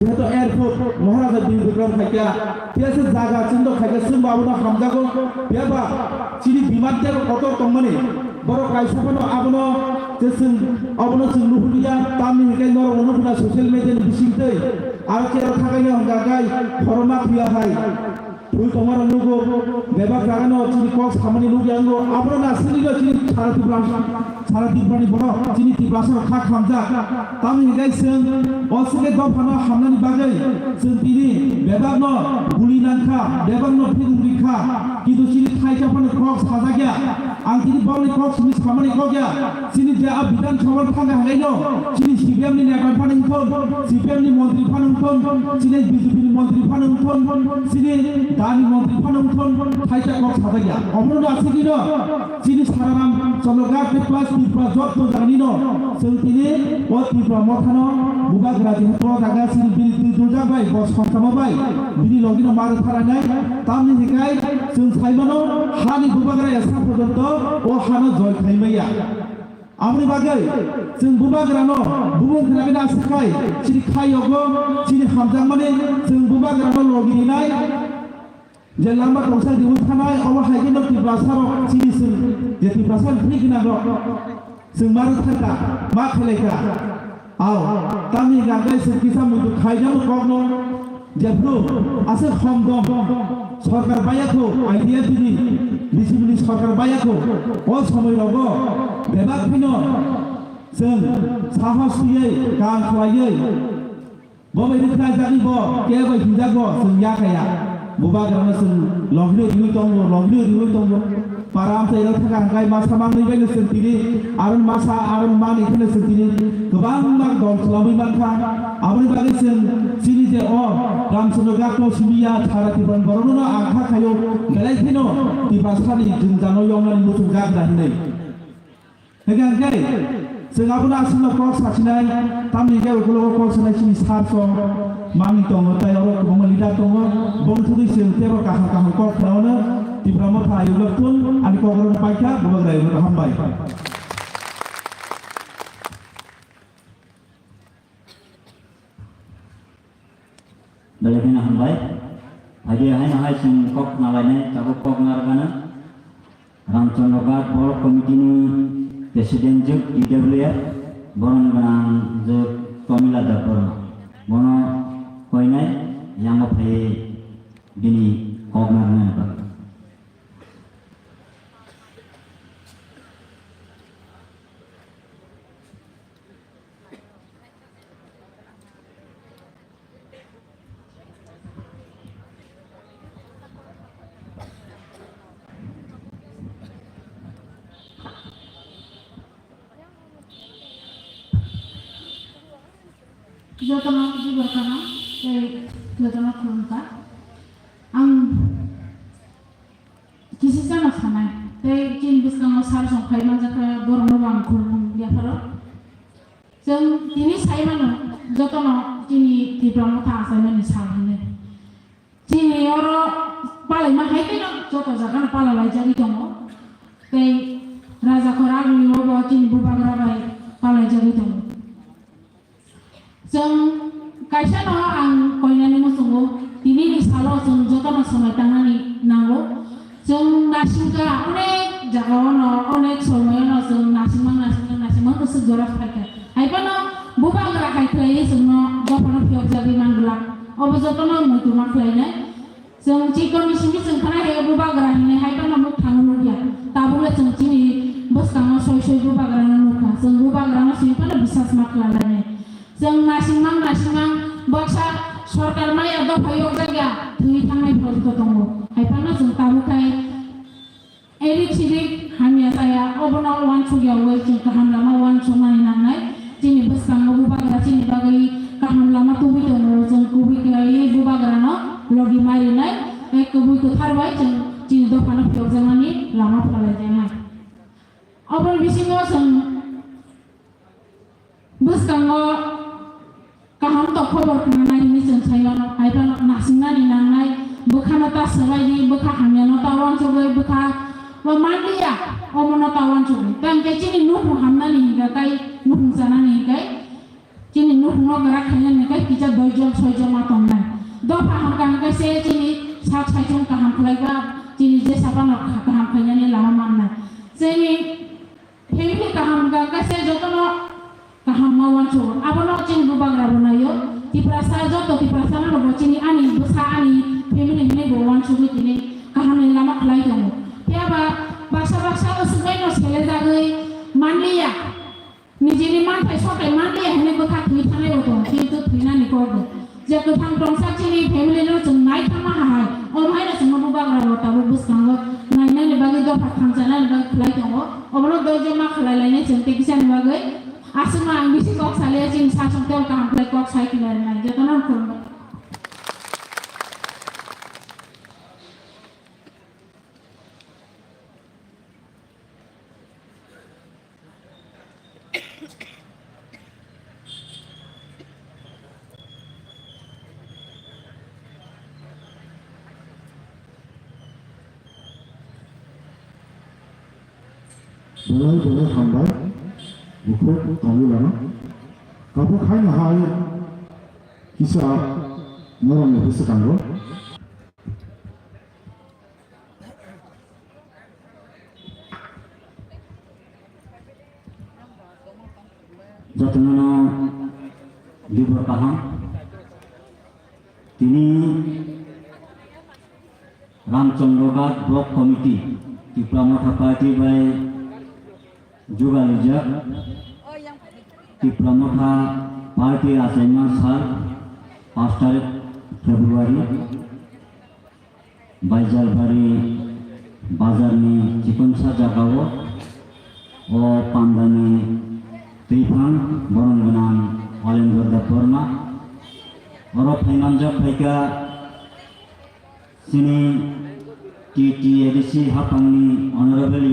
যেহেতু এয়ারপোর্ট মহারাজা বিগ্রহ খাইয়া তেসে জায়গা চিন্তা খাইয়া जों বাবুনা হামজাগো বেবা চিনি বিমান দেব কত তংমানি বড় কাইসাফানো আবনো যে जों অবনো जों নুহুলিয়া তামনি হেকাই নর অনুফুনা সোশ্যাল মিডিয়া বিসিংতৈ আর চেরা থাকাইনো হংগাগাই ফরমা ফিয়া হাই তুই তোমার অনুগো বেবা কাগানো চিনি কক্স খামানি লুগিয়াঙ্গো আবনো না সিলিগো চিনি সারা দিব্রানি বড় চিনি তিব্রাসর খা খামজা তামনি হেকাই जों অসুকে দফানো হামনানি বাগৈ जों তিনি বেবাগ্ন গুলি নাংখা বেবাগ্ন ফিগুরিখা কিন্তু চিনি থাইকাফানো কক্স হাজা গিয়া आं चिनि बावनि कक्स मिस खामानि गया चिनि जे आ बिधान सभा थांगा हायनो चिनि सीपीएम नि नेता फानंथन सीपीएम नि मंत्री फानंथन चिनि बीजेपी नि मंत्री फानंथन चिनि दानि मंत्री फानंथन थाइसा कक्स हादा गया अमरनो आसे किनो चिनि साराराम चंद्रगा प्लस त्रिपुरा जब तो जानिनो जों तिनि ओ त्रिपुरा मथानो बुबाग्रा जेहतो दागा चिनि बिनि दुजा बाय बस संसामा बाय बिनि लगिनो मारो थारानाय तामनि हिकाय जों साइमानो हानि बुबाग्रा एसा पर्यन्त ও হানো জয় খাইমাইয়া আমনি বাগৈ जों বুবাগ্রানো বুবুং খানাগিনা আসখাই চিনি খাইয়গো চিনি হামজাং মানে जों বুবাগ্রানো লগিনাই যে লাম্বা টংসাই দিউ থানাই অব হাইগিনো তিব্রাসার চিনি जों যে তিব্রাসার ফ্রিগিনা जों मारो थाका मा खालायखा आव तामनि गागै जों किसा मुदु खाइजानो कगनो जेब्रु आसे खम दम सरकार बायाखौ आइडिया दिनि बिसिबिलि सरकार बायाखौ अ समय रग बेबाग फिनो जों साहसयै गान खलायै बबायदि जागि ब केबाय हिजागो जों याखाया बुबाग्रानो जों लग्नो रिउ दङ पाराम साइराव थाखा हांगाय मासा मांनै बायनो जों तिनि आरो मासा आरो मानै खनो जों तिनि गोबां माग दं खालामै मानखा आबनि बागै जों चिनि जे अ रामचन्द्र गाखौ सिबिया थारातिफोर बरनो आखा खायो बेलायखिनो तिबासानि जों जानो यंनानि मुथु गागदा हिनै हेगांगाय जों आबना आसिनो कक्स सासिनाय तामनि गेवखौल' कक्स सानाय सिनि सारस मांनि दङ तायाव गोबां लिडार दङ बंथुदै जों तेरो काहा काहा कक्स खालावनो त्रिपुरा मथा आयुलतुन आनि कग्रन पाइका बुबाग्रायो हामबाय बेलेगना हामबाय आगे हाय जों कक नालायनाय ताबो कक नारगानो रामचन्द्र गाट बर कमिटिनि प्रेसिडेन्ट जुग इडब्लिउएफ बरन गोनां जुग कमिला दापर बनो कयनाय यांग फाय बिनि कक नारगानो Jotana juga kana, jotana kurunta. Ang kisi sana sana, jin biskang sar songkai manjaka borno bang kurung dia paro. Jeng ini saya mana, jotana jini di bramo ta saya mana sarane. Jini oro palai mahai kena joto jagan palai jadi tomo. Raja korang ni lobo jini bubagra bai palai jadi tomo. जों कायसानो आं कयनानि मोसंगो दिनै नि सालो जों जतन समय थांनानै नांगौ जों नासिंगा अनेक जागायावनो अनेक समायावनो जों नासिंगां गोसो जरा फायखा हायबानो बुबाग्रा हायख्लायै जोंनो जफानो फियक जागि नांगला अब जतन मुतुमा ख्लायनाय जों चिकननि सिंनि जों थाना हे बुबाग्रा हिने हायबानो मुख थांनो लुगैया दाबुले जों दिनै बसकाङाव सय बुबाग्रानो मुखा जों बुबाग्रानो सिंफानो बिसास माख्लालायनाय जों नासिंगां बक्सा सरकार माया दफायाव जायगा थै थांनाय प्रजेक्ट दङ हायफानो जों ताबुखाय एरिक सिरिक हामिया जाया अबनाव वान सुगियाव जों गाहाम लामा वान समानि नांनाय दिनै बसकाङाव बुबाग्रा दिनै बागै गाहाम लामा तुबि दङ जों कुबिखाय बुबाग्रानो लगी मारिनाय एक कुबिखौ थारबाय जों दिनै दफानो फियक जानानै लामा फलायजानाय अबल बिसिङाव जों बसकाङाव kaham to khobor kana ni जों सायावनो हायबानो नासिंनानि नांनाय बोखानो तासबायदि बोखा हामयानो तावान सबै बोखा वा मानलिया अमनो तावान सबै तांके चिनि नुहु हामनानि हिगाय नुहु जानानि हिगाय चिनि nuhno gerak hanya nekai kita 2 jon 6 jon matong nai do paham kan kai se cini sa 6 jon kaham khlai ba cini je sapa no kaham khanya ni lama man nai cini hemi kaham ga kai se jotono kaham mawan chu abono cini bubang rabona yo tiprasa joto tiprasa no bo cini ani busa ani hemi ni bo wan chu ni kaham ni lama khlai dong ya ba baksa usbai no sele jagai manliya নিজের মাথায় সকালে মানলে হেনে কথা তুই থানে হতো কিন্তু তুই না নিকর্দ যে কোথাও টংসা চিনি ফ্যামিলি নো जों नाय थामा हाय ओ माइना जों मबो बाग्रा लताबो बुसखांग नाय नाय बागै दफा खांजाना बागै खलाय दङ अबनो दजो मा खलायलायनाय जों टेकिसान बागै आसमा आं बिसि कक साले जों सासंतेल काहाम खलाय कक साइकिलार नाय जतना खुलम Boleh hambai, buku kami lama. Kamu kain hai, kisah orang yang bisa kanggo. যতনা libur paham তিনি রামচন্দ্রঘাট ব্লক কমিটি টিপ্রামথা পার্টি বাই जुगालिजक टिप्रामथा पार्टी आसाइमा साल 5 तारिख फेब्रुआरी बाइजालबारी बाजारनि चिकनसा जागाव ओ पान्दानि दैफां बरनगोनां अलेन्द्र बर्मा और फाइनान्जक फाइका सिनि टीटीएडीसी हाफांनि अनरेबल